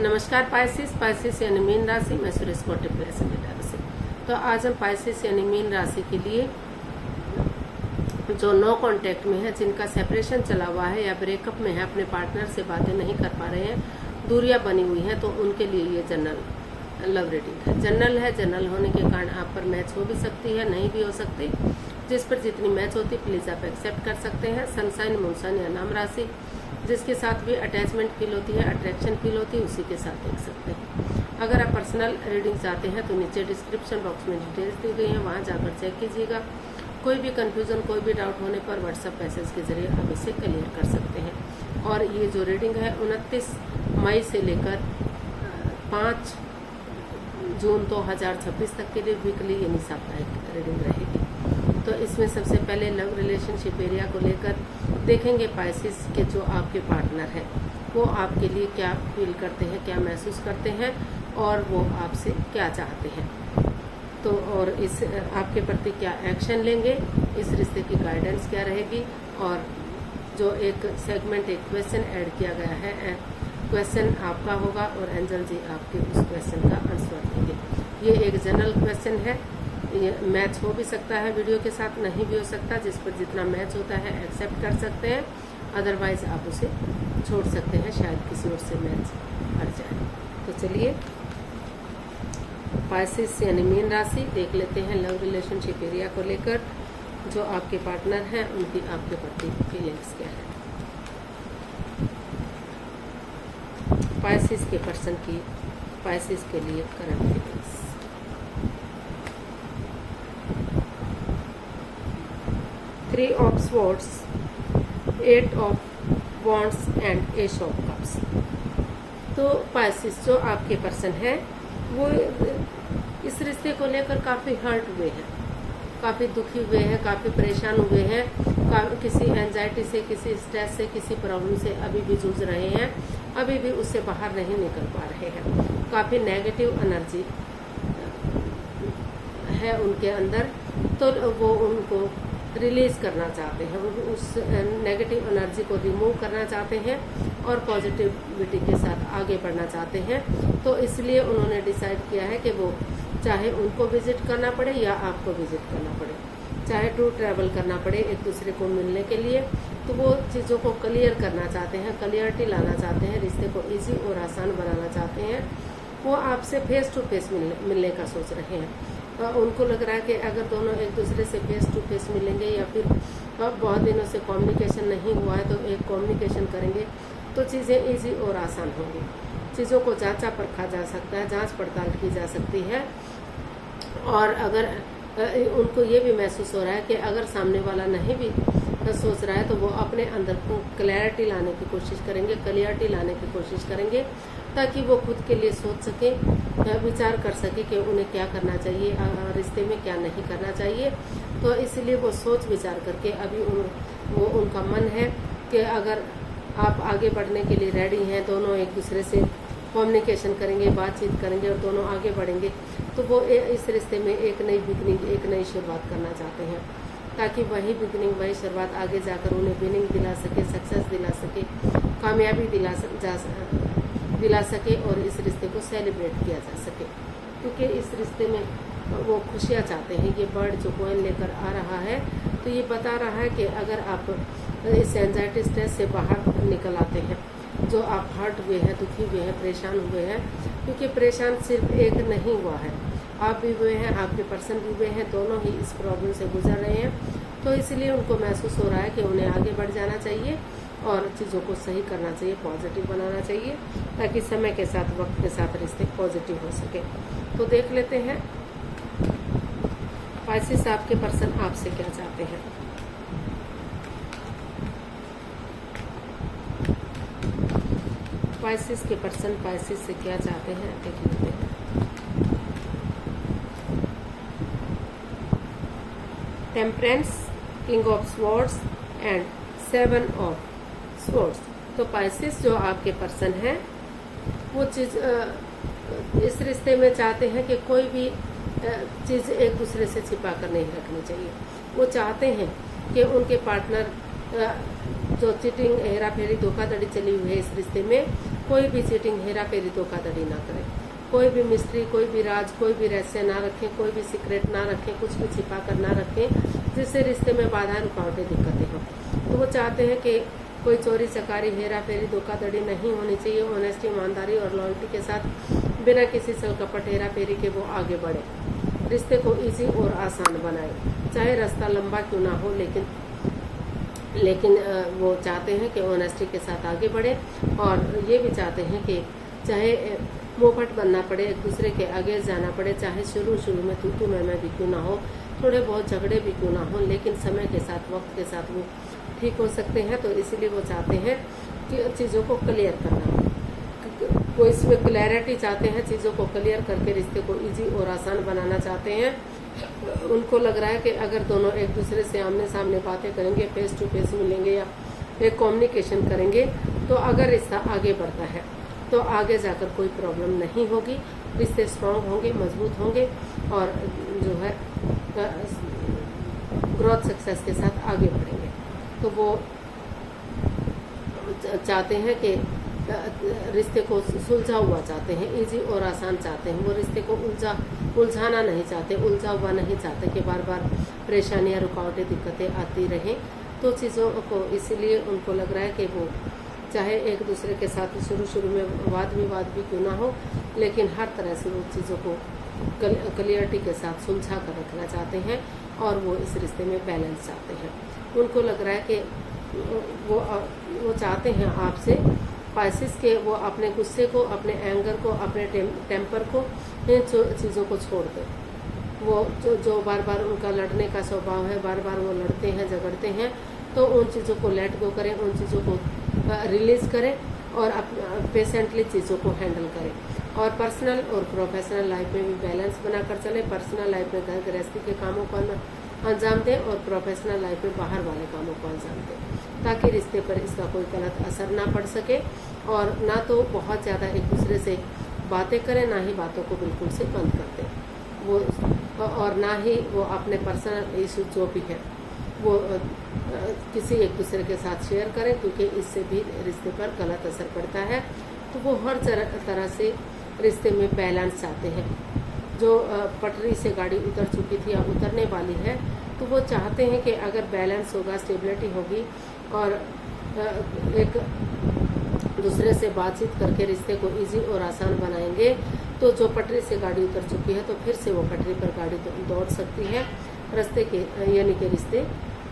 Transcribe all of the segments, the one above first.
नमस्कार पाइसेस यानी मीन राशि, मैं सुरेश कोटे से। तो आज हम पाइसेस यानी मीन राशि के लिए जो नो कांटेक्ट में है, जिनका सेपरेशन चला हुआ है या ब्रेकअप में है, अपने पार्टनर से बातें नहीं कर पा रहे हैं, दूरियां बनी हुई हैं, तो उनके लिए ये जनरल लव रीडिंग है। जनरल होने के कारण आप पर मैच हो भी सकती है, नहीं भी हो सकती। जिस पर जितनी मैच होती प्लीज आप एक्सेप्ट कर सकते हैं। सनसाइन, मूनसाइन या नाम राशि, जिसके साथ भी अटैचमेंट फील होती है, अट्रैक्शन फील होती है, उसी के साथ देख सकते हैं। अगर आप पर्सनल रीडिंग चाहते हैं तो नीचे डिस्क्रिप्शन बॉक्स में डिटेल्स दी गई हैं, वहां जाकर चेक कीजिएगा। कोई भी कंफ्यूजन, कोई भी डाउट होने पर व्हाट्सएप मैसेज के जरिए आप इसे क्लियर कर सकते हैं। और ये जो रीडिंग है 29 मई से लेकर 5 जून 2026 तक के लिए वीकली यानी साप्ताहिक रीडिंग रहेगी। तो इसमें सबसे पहले लव रिलेशनशिप एरिया को लेकर देखेंगे पाइसेस के जो आपके पार्टनर हैं वो आपके लिए क्या फील करते हैं, क्या महसूस करते हैं और वो आपसे क्या चाहते हैं। तो और इस आपके प्रति क्या एक्शन लेंगे, इस रिश्ते की गाइडेंस क्या रहेगी। और जो एक सेगमेंट, एक क्वेश्चन ऐड किया गया है, क्वेश्चन आपका होगा और एंजल जी आपके उस क्वेश्चन का आंसर देंगे। ये एक जनरल क्वेश्चन है, ये मैच हो भी सकता है वीडियो के साथ, नहीं भी हो सकता। जिस पर जितना मैच होता है एक्सेप्ट कर सकते हैं, अदरवाइज आप उसे छोड़ सकते हैं, शायद किसी और से मैच हट जाए। तो चलिए पाइसेस यानी मीन राशि देख लेते हैं लव रिलेशनशिप एरिया को लेकर जो आपके पार्टनर हैं उनकी आपके प्रति फीलिंग्स क्या है। पाइसेस के पर्सन की पाइसेस के लिए current feelings. Three of swords, 8 of wands and S of cups. तो पाइसेस जो आपके पर्सन है वो इस रिश्ते को लेकर काफी हर्ट हुए हैं, काफी दुखी हुए हैं, काफी परेशान हुए हैं, किसी एंजाइटी से, किसी स्ट्रेस से, किसी प्रॉब्लम से अभी भी जूझ रहे हैं, अभी भी उससे बाहर नहीं निकल पा रहे हैं। काफी नेगेटिव एनर्जी है उनके अंदर, तो वो उनको रिलीज करना चाहते हैं, वो उस नेगेटिव एनर्जी को रिमूव करना चाहते हैं और पॉजिटिविटी के साथ आगे बढ़ना चाहते हैं। तो इसलिए उन्होंने डिसाइड किया है कि वो चाहे उनको विजिट करना पड़े या आपको विजिट करना पड़े, चाहे टू ट्रैवल करना पड़े एक दूसरे को मिलने के लिए, तो वो चीज़ों को क्लियर करना चाहते हैं, क्लियरिटी लाना चाहते हैं, रिश्ते को इजी और आसान बनाना चाहते हैं। वो आपसे फेस टू फेस मिलने का सोच रहे हैं। उनको लग रहा है कि अगर दोनों एक दूसरे से फेस टू फेस मिलेंगे या फिर बहुत दिनों से कम्युनिकेशन नहीं हुआ है तो एक कम्युनिकेशन करेंगे तो चीज़ें इजी और आसान होंगी। चीज़ों को जांचा परखा जा सकता है, जांच पड़ताल की जा सकती है। और अगर उनको ये भी महसूस हो रहा है कि अगर सामने वाला नहीं भी सोच रहा है तो वो अपने अंदर क्लैरिटी लाने की कोशिश करेंगे, क्लियरिटी लाने की कोशिश करेंगे, ताकि वो खुद के लिए सोच सके, विचार कर सके कि उन्हें क्या करना चाहिए, रिश्ते में क्या नहीं करना चाहिए। तो इसलिए वो सोच विचार करके अभी वो उनका मन है कि अगर आप आगे बढ़ने के लिए रेडी हैं, दोनों एक दूसरे से कम्युनिकेशन करेंगे, बातचीत करेंगे और दोनों आगे बढ़ेंगे, तो वो इस रिश्ते में एक नई बिगनिंग, एक नई शुरुआत करना चाहते हैं, ताकि वही बिगनिंग, वही शुरुआत आगे जाकर उन्हें विनिंग दिला सके, सक्सेस दिला सके, कामयाबी दिला सके और इस रिश्ते को सेलिब्रेट किया जा सके। क्योंकि इस रिश्ते में वो खुशियाँ चाहते हैं। ये बर्ड जो कॉइन लेकर आ रहा है तो ये बता रहा है कि अगर आप इस एंजाइटी स्ट्रेस से बाहर निकल आते हैं, जो आप हर्ट हुए हैं, दुखी हुए हैं, परेशान हुए हैं, क्योंकि परेशान सिर्फ एक नहीं हुआ है, आप भी हुए हैं, आपके पर्सन भी हुए हैं, दोनों ही इस प्रॉब्लम से गुजर रहे हैं। तो इसलिए उनको महसूस हो रहा है कि उन्हें आगे बढ़ जाना चाहिए और चीज़ों को सही करना चाहिए, पॉजिटिव बनाना चाहिए, ताकि समय के साथ, वक्त के साथ रिश्ते पॉजिटिव हो सके। तो देख लेते हैं पाइसेस आपके पर्सन आपसे क्या चाहते हैं। पाइसेस के पर्सन पाइसेस से क्या चाहते हैं देख लेते हैं। Temperance, king of swords and 7 of swords. तो पाइसेस जो आपके पर्सन हैं वो चीज इस रिश्ते में चाहते हैं कि कोई भी चीज एक दूसरे से छिपा कर नहीं रखनी चाहिए। वो चाहते हैं कि उनके पार्टनर जो चीटिंग, हेरा फेरी, धोखाधड़ी चली हुई है इस रिश्ते में, कोई भी चीटिंग, हेरा फेरी, धोखाधड़ी ना करें। कोई भी मिस्ट्री, कोई भी राज, कोई भी रहस्य ना रखें, कोई भी सीक्रेट ना रखें, कुछ भी छिपा कर ना रखें जिससे रिश्ते में बाधा, रुकावटें, दिक्कतें हों। तो वो चाहते हैं कि कोई चोरी चकारी, हेरा फेरी, धोखाधड़ी नहीं होनी चाहिए। ऑनेस्टी, ईमानदारी और लॉयल्टी के साथ बिना किसी छल कपट, हेरा फेरी के वो आगे बढ़े, रिश्ते को इजी और आसान बनाए। चाहे रास्ता लंबा क्यों ना हो, लेकिन वो चाहते हैं कि ऑनेस्टी के साथ आगे बढ़े, और ये भी चाहते हैं कि चाहे मुंहफट बनना पड़े, एक दूसरे के आगे जाना पड़े, चाहे शुरू में तू मैं भी क्यों ना हो, थोड़े बहुत झगड़े भी क्यों ना हो, लेकिन समय के साथ, वक्त के साथ वो ठीक हो सकते हैं। तो इसीलिए वो चाहते हैं कि चीज़ों को क्लियर करना, वो इसमें क्लैरिटी चाहते हैं, चीज़ों को क्लियर करके रिश्ते को इजी और आसान बनाना चाहते हैं। उनको लग रहा है कि अगर दोनों एक दूसरे से आमने सामने बातें करेंगे, फेस टू फेस मिलेंगे या एक कम्युनिकेशन करेंगे, तो अगर रिश्ता आगे बढ़ता है तो आगे जाकर कोई प्रॉब्लम नहीं होगी, रिश्ते स्ट्रांग होंगे, मजबूत होंगे, और जो है ग्रोथ सक्सेस के साथ आगे बढ़ेंगे। तो वो चाहते हैं कि रिश्ते को सुलझा हुआ चाहते हैं, इजी और आसान चाहते हैं। वो रिश्ते को उलझाना नहीं चाहते, उलझा हुआ नहीं चाहते कि बार बार परेशानियां, रुकावटें, दिक्कतें आती रहें। तो चीज़ों को इसीलिए उनको लग रहा है कि वो चाहे एक दूसरे के साथ शुरू में वाद विवाद भी क्यों ना हो, लेकिन हर तरह से वो चीज़ों को क्लियरिटी के साथ सुलझा कर रखना चाहते हैं, और वो इस रिश्ते में बैलेंस चाहते हैं। उनको लग रहा है कि वो चाहते हैं आपसे पाइसेस के वो अपने गुस्से को, अपने एंगर को, अपने टेम्पर को, इन चीज़ों को छोड़ दें। वो जो बार बार उनका लड़ने का स्वभाव है, बार बार वो लड़ते हैं, झगड़ते हैं, तो उन चीज़ों को लेट गो करें, उन चीज़ों को रिलीज़ करें और पेशेंटली चीज़ों को हैंडल करें। और पर्सनल और प्रोफेशनल लाइफ में भी बैलेंस बनाकर चलें। पर्सनल लाइफ में घर गृहस्थी के कामों को अंजाम दें और प्रोफेशनल लाइफ में बाहर वाले कामों को अंजाम दें, ताकि रिश्ते पर इसका कोई गलत असर ना पड़ सके, और ना तो बहुत ज़्यादा एक दूसरे से बातें करें, ना ही बातों को बिल्कुल से बंद कर दें वो, और ना ही वो अपने पर्सनल इशू जो भी है वो किसी एक दूसरे के साथ शेयर करें, क्योंकि इससे भी रिश्ते पर गलत असर पड़ता है। तो वो हर तरह से रिश्ते में बैलेंस चाहते हैं। जो पटरी से गाड़ी उतर चुकी थी या उतरने वाली है, तो वो चाहते हैं कि अगर बैलेंस होगा, स्टेबिलिटी होगी, और एक दूसरे से बातचीत करके रिश्ते को इजी और आसान बनाएंगे, तो जो पटरी से गाड़ी उतर चुकी है तो फिर से वो पटरी पर गाड़ी दौड़ सकती है, रास्ते के यानी कि रिश्ते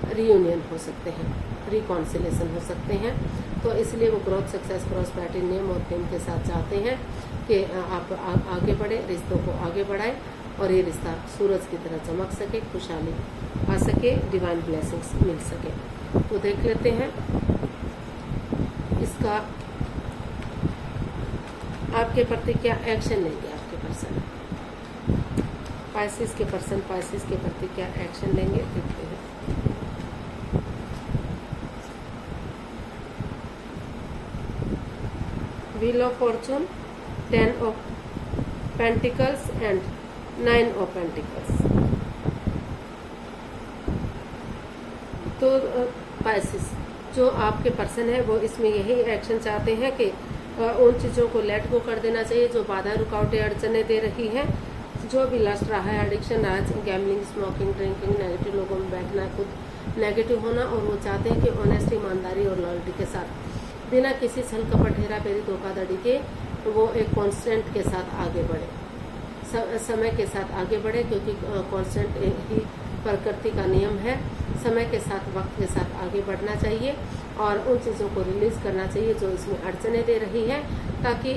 रीयूनियन हो सकते हैं, रिकॉन्सिलेशन हो सकते हैं। तो इसलिए वो ग्रोथ, सक्सेस, प्रॉस्पेरिटी, नेम और फेम के साथ चाहते हैं कि आप आगे बढ़े, रिश्तों को आगे बढ़ाएं, और ये रिश्ता सूरज की तरह चमक सके, खुशहाली आ सके, डिवाइन ब्लेसिंग्स मिल सके। तो देख लेते हैं इसका आपके प्रति क्या एक्शन लेंगे आपके पर्सन, पाइसेस के पर्सन पाइसेस के प्रति क्या एक्शन लेंगे, देखते हैं। Wheel of Fortune, 10 of pentacles and 9 of pentacles. तो पाइसेस जो आपके पर्सन है वो इसमें यही एक्शन चाहते हैं कि उन चीज़ों को लेट गो कर देना चाहिए जो बाधा, रुकावटें, अड़चने दे रही है। जो भी लस्ट रहा है, एडिक्शन रहा है, गैम्बलिंग, स्मोकिंग, ड्रिंकिंग, नेगेटिव लोगों में बैठना, खुद नेगेटिव होना, और वो चाहते हैं कि ऑनेस्टी, ईमानदारी और लॉयल्टी के साथ बिना किसी छल कपट, हेरा फेरी, धोखाधड़ी के वो एक कॉन्स्टेंट के साथ आगे बढ़े, समय के साथ आगे बढ़े, क्योंकि कॉन्स्टेंट ही प्रकृति का नियम है। समय के साथ, वक्त के साथ आगे बढ़ना चाहिए, और उन चीज़ों को रिलीज़ करना चाहिए जो इसमें अड़चने दे रही है, ताकि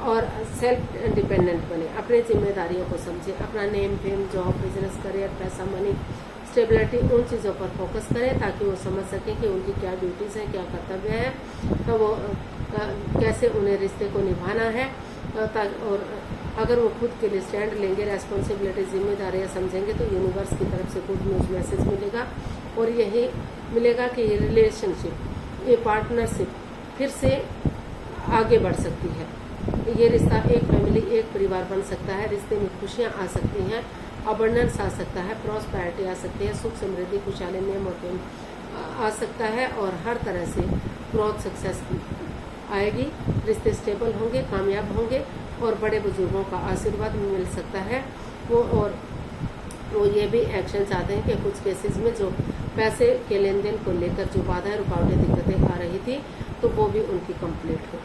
और सेल्फ डिपेंडेंट बने, अपनी जिम्मेदारियों को समझे, अपना name, fame, job, business, career, पैसा, मनी, स्टेबिलिटी, उन चीज़ों पर फोकस करें, ताकि वो समझ सकें कि उनकी क्या ड्यूटीज़ हैं, क्या कर्तव्य है, तो वो कैसे उन्हें रिश्ते को निभाना है। और अगर वो खुद के लिए स्टैंड लेंगे, रेस्पॉन्सिबिलिटी, जिम्मेदारियाँ समझेंगे, तो यूनिवर्स की तरफ से गुड न्यूज़ मैसेज मिलेगा, और यही मिलेगा कि ये रिलेशनशिप, ये पार्टनरशिप फिर से आगे बढ़ सकती है। ये रिश्ता एक फैमिली, एक परिवार बन सकता है। रिश्ते में खुशियाँ आ सकती हैं, अबंडेंस आ सकता है, प्रॉस्पेरिटी आ सकती है, सुख, समृद्धि, खुशहाली, नेम और फेम आ सकता है, और हर तरह से ग्रोथ, सक्सेस आएगी, रिश्ते स्टेबल होंगे, कामयाब होंगे और बड़े बुजुर्गों का आशीर्वाद मिल सकता है। वो ये भी एक्शन चाहते हैं कि कुछ केसेस में जो पैसे के लेन देन को लेकर जो बाधाएं, रुकावटें, दिक्कतें आ रही थी तो वो भी उनकी कंप्लीट हो,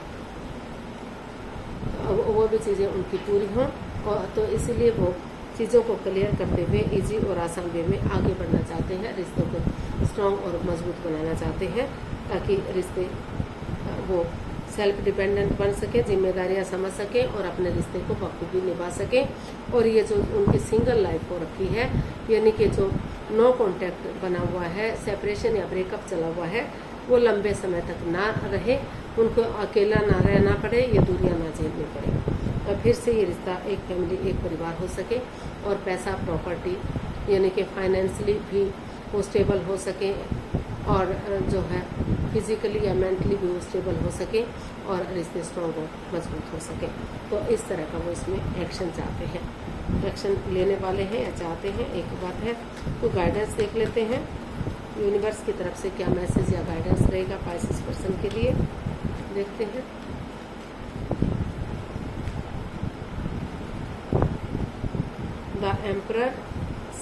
वो भी चीज़ें उनकी पूरी हों। और तो इसीलिए वो चीज़ों को क्लियर करते हुए इजी और आसान वे में आगे बढ़ना चाहते हैं, रिश्तों को स्ट्रॉन्ग और मजबूत बनाना चाहते हैं ताकि रिश्ते वो सेल्फ डिपेंडेंट बन सके, जिम्मेदारियां समझ सके और अपने रिश्ते को बखूबी निभा सके। और ये जो उनकी सिंगल लाइफ हो रखी है, यानी कि जो नो कॉन्टैक्ट बना हुआ है, सेपरेशन या ब्रेकअप चला हुआ है, वो लंबे समय तक ना रहे, उनको अकेला ना रहना पड़े, ये दूरियां ना झेलनी पड़े और फिर से ये रिश्ता एक फैमिली, एक परिवार हो सके और पैसा, प्रॉपर्टी यानी कि फाइनेंशियली भी वो स्टेबल हो सके और जो है फिजिकली या मेंटली भी वो स्टेबल हो सके और रिश्ते स्ट्रॉन्ग और मजबूत हो सके। तो इस तरह का वो इसमें एक्शन चाहते हैं, एक्शन लेने वाले हैं या चाहते हैं, एक बात है। तो गाइडेंस देख लेते हैं यूनिवर्स की तरफ से क्या मैसेज या गाइडेंस रहेगा पाइसेस पर्सन के लिए, देखते हैं। The emperor,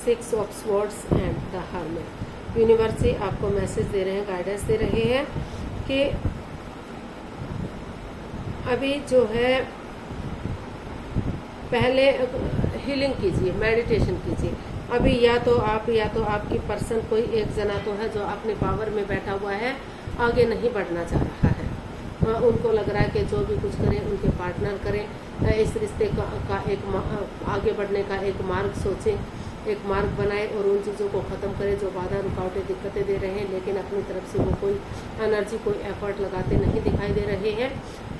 6 of swords and the hermit. Universe से आपको मैसेज दे रहे हैं, गाइडेंस दे रहे हैं कि अभी जो है पहले हीलिंग कीजिए, मेडिटेशन कीजिए। अभी या तो आपकी पर्सन कोई एक जना तो है जो अपने पावर में बैठा हुआ है, आगे नहीं बढ़ना चाह रहा है। उनको लग रहा है कि जो भी कुछ करें उनके पार्टनर करें, इस रिश्ते का एक आगे बढ़ने का एक मार्ग सोचें, एक मार्ग बनाए और उन चीज़ों को ख़त्म करें जो बाधा, रुकावटें, दिक्कतें दे रहे हैं, लेकिन अपनी तरफ से वो कोई एनर्जी, कोई एफर्ट लगाते नहीं दिखाई दे रहे हैं।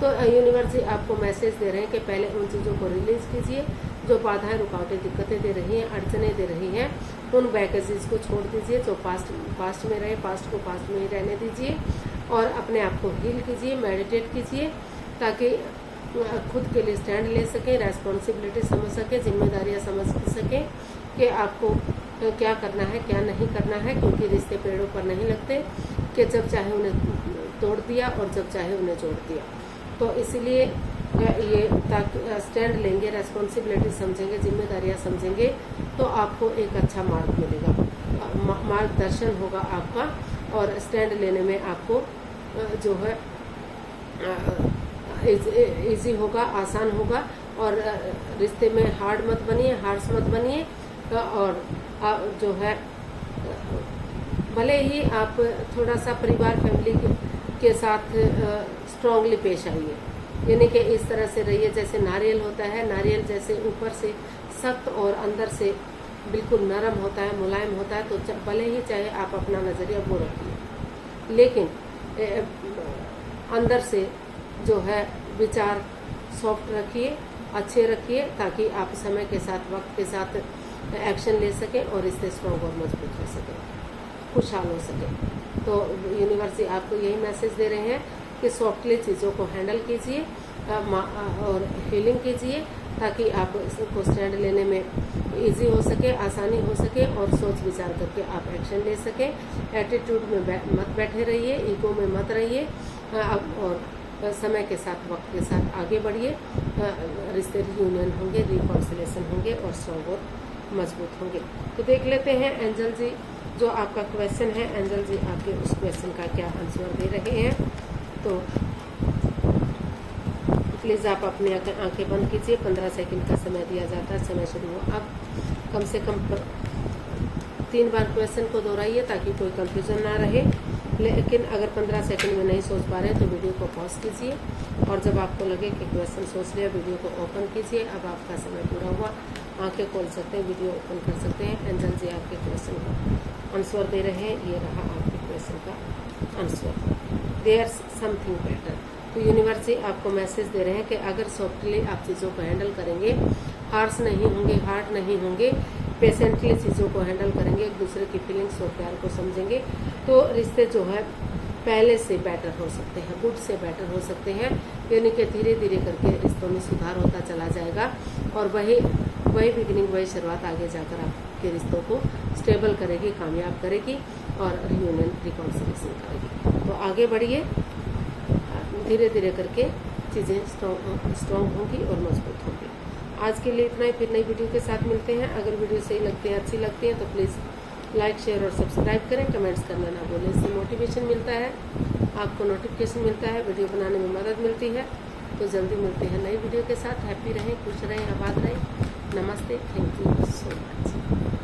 तो यूनिवर्स जी आपको मैसेज दे रहे हैं कि पहले उन चीज़ों को रिलीज़ कीजिए जो बाधाएं, रुकावटें, दिक्कतें दे रही हैं, अड़चनें दे रही हैं। उन बैगेजेस को छोड़ दीजिए जो पास्ट में रहे, पास्ट को पास्ट में ही रहने दीजिए और अपने आप को हील कीजिए, मेडिटेट कीजिए ताकि खुद के लिए स्टैंड ले सकें, रेस्पॉन्सिबिलिटी समझ सकें, जिम्मेदारियां समझ सकें कि आपको क्या करना है, क्या नहीं करना है। क्योंकि रिश्ते पेड़ों पर नहीं लगते कि जब चाहे उन्हें तोड़ दिया और जब चाहे उन्हें जोड़ दिया। तो इसलिए ये स्टैंड लेंगे, रेस्पॉन्सिबिलिटी समझेंगे, जिम्मेदारियां समझेंगे तो आपको एक अच्छा मार्ग मिलेगा, मार्गदर्शन होगा आपका और स्टैंड लेने में आपको जो है इजी होगा, आसान होगा। और रिश्ते में हार्ड मत बनिए, हार्श मत बनिए और जो है भले ही आप थोड़ा सा परिवार, फैमिली के साथ स्ट्रांगली पेश आइए, यानी कि इस तरह से रहिए जैसे नारियल होता है, नारियल जैसे ऊपर से सख्त और अंदर से बिल्कुल नरम होता है, मुलायम होता है। तो भले ही चाहे आप अपना नज़रिया वो रखिए, लेकिन अंदर से जो है विचार सॉफ्ट रखिए, अच्छे रखिए ताकि आप समय के साथ, वक्त के साथ एक्शन ले सकें और इससे स्ट्रॉन्ग और मजबूत हो सकें, खुशहाल हो सकें। तो यूनिवर्स आपको यही मैसेज दे रहे हैं कि सॉफ्टली चीज़ों को हैंडल कीजिए और हीलिंग कीजिए ताकि आप इसको स्टैंड लेने में इजी हो सके, आसानी हो सके और सोच विचार करके आप एक्शन ले सकें। एटीट्यूड में मत बैठे रहिए, ईगो में मत रहिए और समय के साथ, वक्त के साथ आगे बढ़िए। रिश्ते रियूनियन होंगे, रिकॉन्सिलेशन होंगे और स्ट्रॉन्ग और मजबूत होंगे। तो देख लेते हैं एंजल जी जो आपका क्वेश्चन है, एंजल जी आपके उस क्वेश्चन का क्या आंसर दे रहे हैं। तो प्लीज़ आप अपनी आंखें बंद कीजिए, 15 सेकंड का समय दिया जाता है, समय शुरू हो। अब कम से कम 3 बार क्वेश्चन को दोहराइए ताकि कोई कंफ्यूजन ना रहे। लेकिन अगर 15 सेकंड में नहीं सोच पा रहे तो वीडियो को पॉज कीजिए और जब आपको लगे कि क्वेश्चन सोच लिया, वीडियो को ओपन कीजिए। अब आपका समय पूरा हुआ, आंखें खोल सकते हैं, वीडियो ओपन कर सकते हैं। एंजल जी आपके क्वेश्चन का आंसर दे रहे हैं, ये रहा आपके क्वेश्चन का आंसर। There's something better. तो यूनिवर्स जी आपको मैसेज दे रहे हैं कि अगर सॉफ्टली आप चीज़ों को हैंडल करेंगे, हार्श नहीं होंगे, हार्ड नहीं होंगे, पेशेंटली चीज़ों को हैंडल करेंगे, एक दूसरे की फीलिंग्स और प्यार को समझेंगे तो रिश्ते जो है पहले से बेटर हो सकते हैं, गुड से बेटर हो सकते हैं। यानी कि धीरे धीरे करके रिश्तों में सुधार होता चला जाएगा और वही बिगिनिंग, वही शुरुआत आगे जाकर आपके रिश्तों को स्टेबल करेगी, कामयाब करेगी और रियूनियन, रिकॉन्सिलेशन करेगी। तो आगे बढ़िए, धीरे धीरे करके चीज़ें स्ट्रॉन्ग होंगी और मजबूत होंगी। आज के लिए इतना ही, फिर नई वीडियो के साथ मिलते हैं। अगर वीडियो सही लगती है, अच्छी लगती है तो प्लीज़ लाइक, शेयर और सब्सक्राइब करें। कमेंट्स करना ना भूलें, इससे मोटिवेशन मिलता है, आपको नोटिफिकेशन मिलता है, वीडियो बनाने में मदद मिलती है। तो जल्दी मिलते हैं नई वीडियो के साथ। हैप्पी रहें, खुश रहें, आबाद रहें। नमस्ते, थैंक यू सो मच।